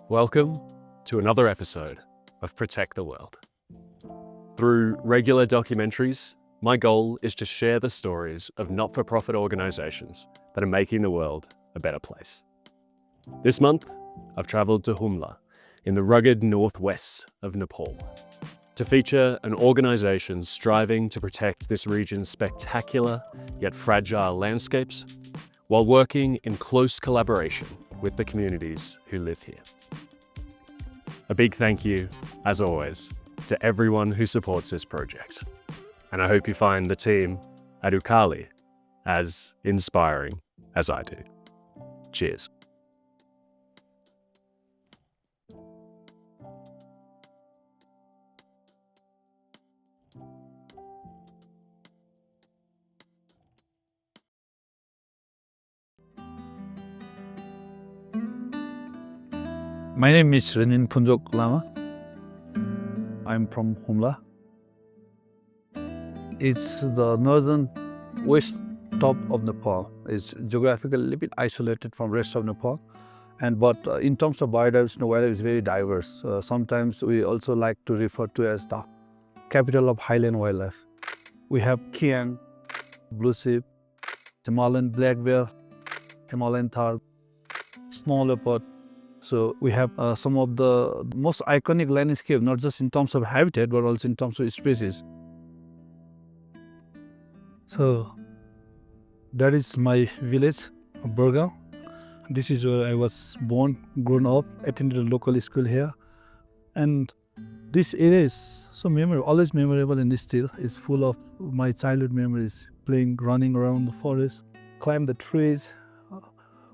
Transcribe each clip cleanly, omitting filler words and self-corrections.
Welcome to another episode of Protect the World. Through regular documentaries, my goal is to share the stories of not-for-profit organisations that are making the world a better place. This month, I've travelled to Humla in the rugged northwest of Nepal to feature an organisation striving to protect this region's spectacular yet fragile landscapes while working in close collaboration with the communities who live here. A big thank you, as always, to everyone who supports this project. And I hope you find the team at Ukali as inspiring as I do. Cheers. My name is Renin Punjok Lama. I'm from Humla. It's the northern west top of Nepal. It's geographically a little bit isolated from rest of Nepal. But in terms of biodiversity, wildlife is very diverse. Sometimes we also like to refer to as the capital of highland wildlife. We have Kiang, blue sheep, Himalayan black bear, Himalayan thar, snow leopard. So we have some of the most iconic landscape, not just in terms of habitat, but also in terms of species. So that is my village, Burgaon. This is where I was born, grown up, attended a local school here. And this area is so memorable, always memorable, and still is full of my childhood memories, playing, running around the forest, climb the trees,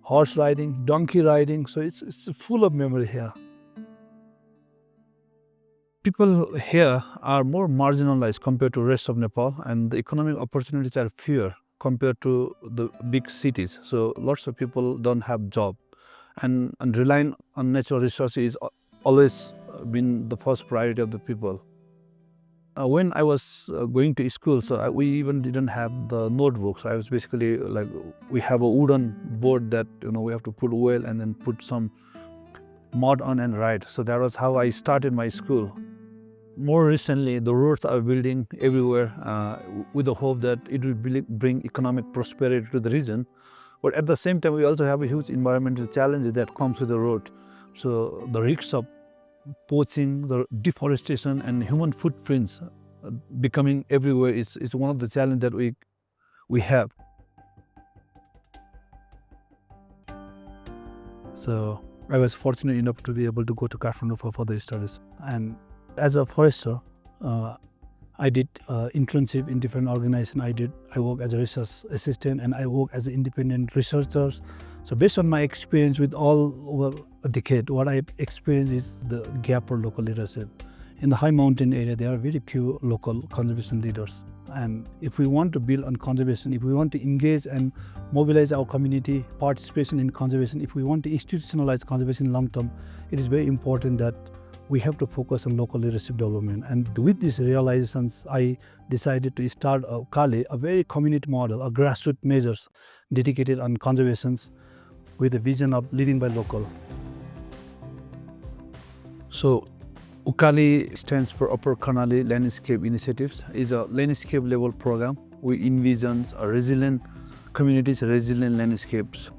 horse riding, donkey riding, so it's full of memory here. People here are more marginalized compared to rest of Nepal, and the economic opportunities are fewer compared to the big cities. So lots of people don't have job, and relying on natural resources is always been the first priority of the people. When I was going to school, so we even didn't have the notebooks. I was basically like, we have a wooden board that we have to put oil and then put some mud on and write. So that was how I started my school. More recently, the roads are building everywhere with the hope that it will bring economic prosperity to the region. But at the same time, we also have a huge environmental challenge that comes with the road. So the risks of poaching, the deforestation, and human footprints becoming everywhere is one of the challenges that we have. So I was fortunate enough to be able to go to Kathmandu for further studies. And as a forester, I did internship in different organizations. I work as a research assistant, and I work as an independent researcher. So based on my experience with all over a decade, what I experienced is the gap for local leadership. In the high mountain area, there are very few local conservation leaders. And if we want to build on conservation, if we want to engage and mobilize our community participation in conservation, if we want to institutionalize conservation long term, it is very important that we have to focus on local leadership development. And with these realizations, I decided to start Ukali, a very community model, a grassroots measures dedicated on conservations with a vision of leading by local. So Ukali stands for Upper Karnali Landscape Initiatives. It's a landscape level program. We envision a resilient communities, resilient landscapes.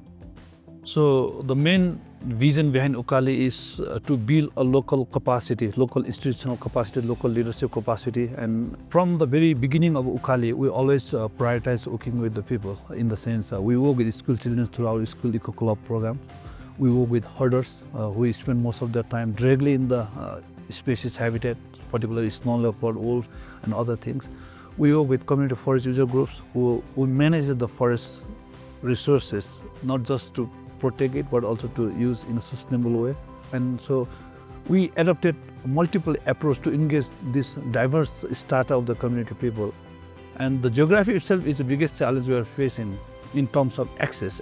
So the main vision behind Ukali is to build a local capacity, local institutional capacity, local leadership capacity. And from the very beginning of Ukali, we always prioritize working with the people. In the sense, we work with school children through our school eco club program. We work with herders who spend most of their time directly in the species habitat, particularly snow leopard, wolf, and other things. We work with community forest user groups who manage the forest resources, not just to protect it, but also to use in a sustainable way. And so we adopted multiple approach to engage this diverse strata of the community people. And the geography itself is the biggest challenge we are facing in terms of access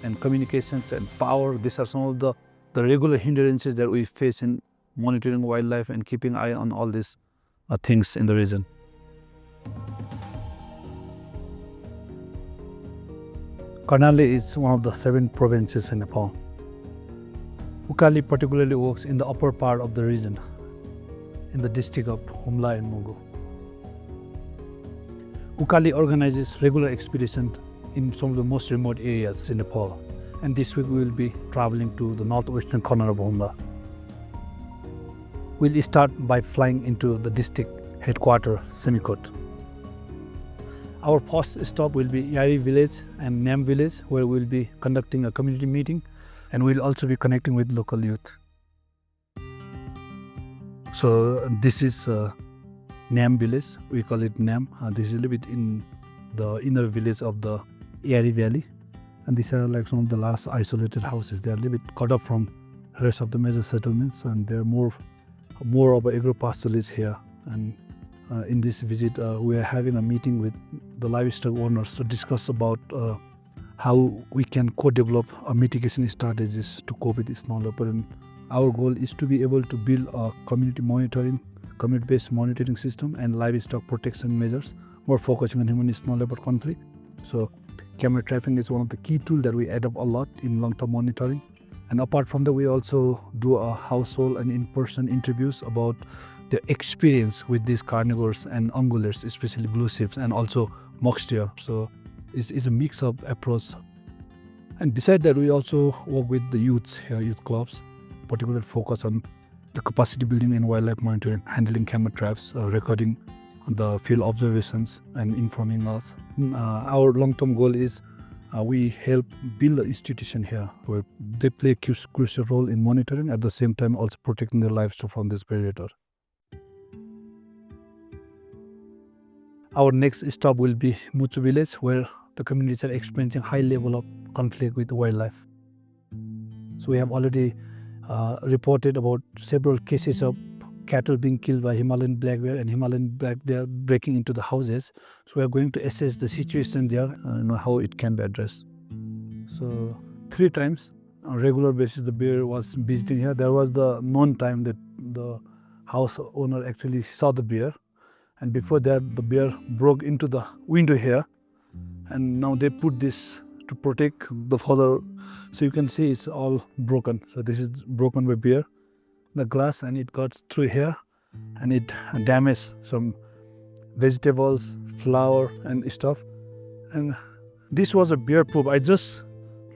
and communications and power. These are some of the regular hindrances that we face in monitoring wildlife and keeping eye on all these things in the region. Karnali is one of the 7 provinces in Nepal. Ukali particularly works in the upper part of the region, in the district of Humla and Mogo. Ukali organizes regular expeditions in some of the most remote areas in Nepal. And this week we will be traveling to the northwestern corner of Humla. We'll start by flying into the district headquarters, Semikot. Our first stop will be Yari village and Nam village, where we'll be conducting a community meeting, and we'll also be connecting with local youth. So this is Nam village, we call it Nam. This is a little bit in the inner village of the Yari valley. And these are like some of the last isolated houses. They are a little bit cut off from the rest of the major settlements, and they're more of an agro-pastoralist here. And in this visit, we are having a meeting with the livestock owners to discuss about how we can co-develop mitigation strategies to cope with the snow leopard. And our goal is to be able to build a community-based monitoring system and livestock protection measures, more focusing on human snow leopard conflict. So camera trapping is one of the key tools that we adopt a lot in long-term monitoring. And apart from that, we also do a household and in-person interviews about their experience with these carnivores and ungulates, especially blue sheep and also mock deer. So it's a mix of approach. And besides that, we also work with the youths here, youth clubs, particularly focus on the capacity building and wildlife monitoring, handling camera traps, recording the field observations and informing us. Our long-term goal is we help build an institution here where they play a crucial role in monitoring, at the same time also protecting their livestock from this predator. Our next stop will be Muchu village, where the communities are experiencing high level of conflict with wildlife. So we have already reported about several cases of cattle being killed by Himalayan black bear and Himalayan black bear breaking into the houses. So we are going to assess the situation there and how it can be addressed. So 3 times on a regular basis the bear was visiting here. There was the known time that the house owner actually saw the bear, and before that the bear broke into the window here, and now they put this to protect the further. So you can see it's all broken. So this is broken by bear, the glass, and it got through here and it damaged some vegetables, flour and stuff. And this was a bear poop. I just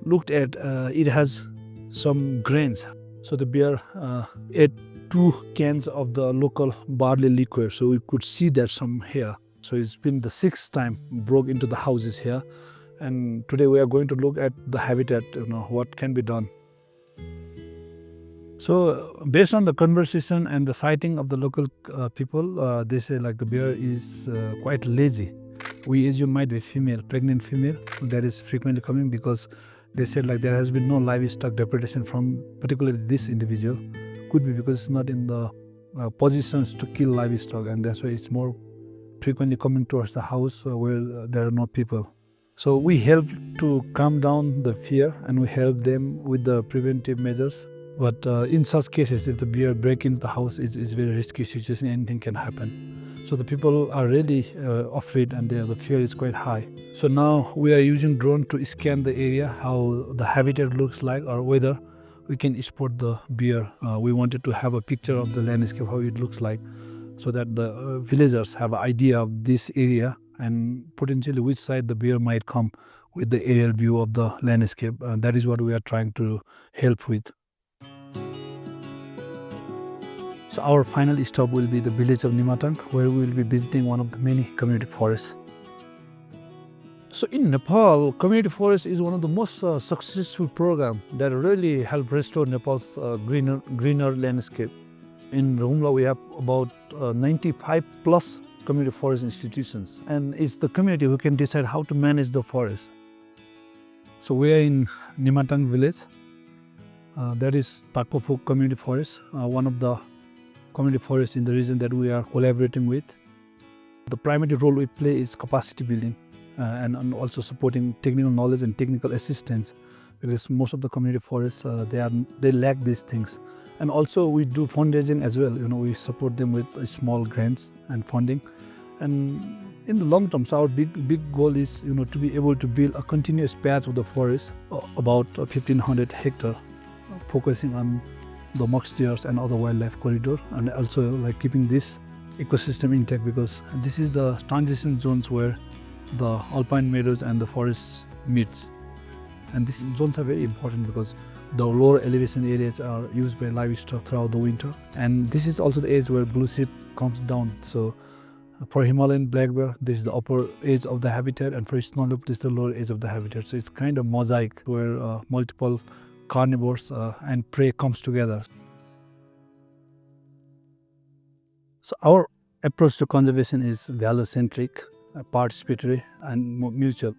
looked at it has some grains. So the bear ate 2 cans of the local barley liquor, so we could see that some here. So it's been the 6th time broke into the houses here, and today we are going to look at the habitat, what can be done. So based on the conversation and the sighting of the local people, they say like the bear is quite lazy. We assume might be pregnant female that is frequently coming, because they said like there has been no livestock depredation from particularly this individual. Could be because it's not in the positions to kill livestock, and that's why it's more frequently coming towards the house where there are no people. So we help to calm down the fear, and we help them with the preventive measures. But in such cases, if the bear breaks into the house, it's a very risky situation, anything can happen. So the people are really afraid, and the fear is quite high. So now we are using drone to scan the area, how the habitat looks like, or whether we can spot the bear. We wanted to have a picture of the landscape, how it looks like, so that the villagers have an idea of this area and potentially which side the bear might come with the aerial view of the landscape. That is what we are trying to help with. So our final stop will be the village of Nimatang, where we will be visiting one of the many community forests. So in Nepal, community forest is one of the most successful programs that really help restore Nepal's greener landscape. In Humla, we have about 95 plus community forest institutions, and it's the community who can decide how to manage the forest. So we are in Nimatang village. That is Takopuk Community Forest, one of the community forests in the region that we are collaborating with. The primary role we play is capacity building and also supporting technical knowledge and technical assistance, because most of the community forests they lack these things. And also we do fundraising as well. We support them with small grants and funding. And in the long term, so our big goal is to be able to build a continuous patch of the forest, about 1,500 hectare, focusing on the musk deers and other wildlife corridor, and also like keeping this ecosystem intact, because this is the transition zones where the alpine meadows and the forests meets. And these zones are very important because the lower elevation areas are used by livestock throughout the winter. And this is also the age where blue sheep comes down. So for Himalayan black bear, this is the upper edge of the habitat, and for snow leopard, this is the lower edge of the habitat. So it's kind of mosaic where multiple carnivores and prey comes together. So our approach to conservation is value-centric, participatory, and mutual.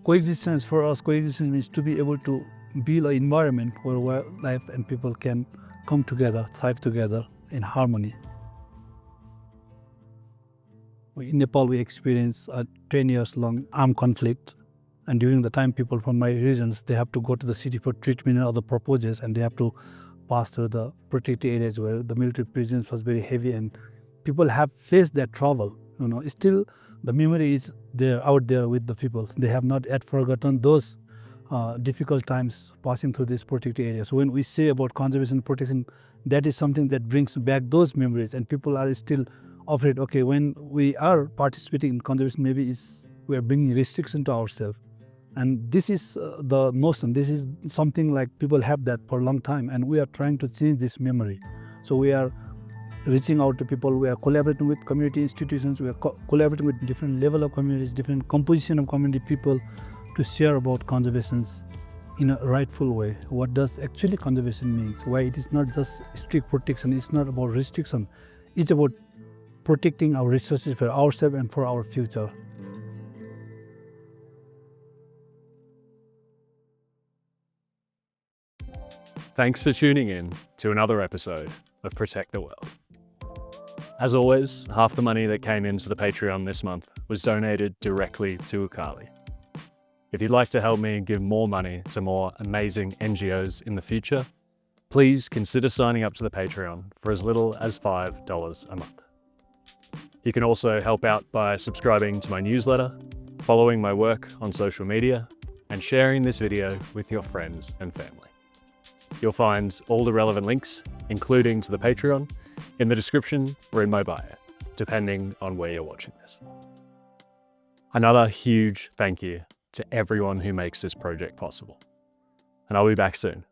Coexistence for us, coexistence means to be able to build an environment where wildlife and people can come together, thrive together in harmony. In Nepal, we experienced a 10 years long armed conflict. And during the time, people from my regions, they have to go to the city for treatment and other purposes, and they have to pass through the protected areas where the military presence was very heavy, and people have faced that trouble. Still the memory is there, out there with the people. They have not yet forgotten those difficult times passing through these protected areas. So when we say about conservation protection, that is something that brings back those memories, and people are still afraid. Okay, when we are participating in conservation, maybe we are bringing restriction to ourselves. And this is the notion. This is something like people have that for a long time, and we are trying to change this memory. So we are reaching out to people, we are collaborating with community institutions, we are collaborating with different level of communities, different composition of community people to share about conservations in a rightful way. What does actually conservation means? Why it is not just strict protection, it's not about restriction, it's about protecting our resources for ourselves and for our future. Thanks for tuning in to another episode of Protect the World. As always, half the money that came into the Patreon this month was donated directly to Ukali. If you'd like to help me give more money to more amazing NGOs in the future, please consider signing up to the Patreon for as little as $5 a month. You can also help out by subscribing to my newsletter, following my work on social media, and sharing this video with your friends and family. You'll find all the relevant links, including to the Patreon, in the description or in my bio, depending on where you're watching this. Another huge thank you to everyone who makes this project possible. And I'll be back soon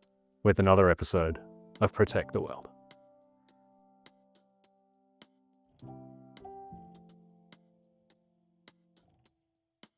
with another episode of Protect the World.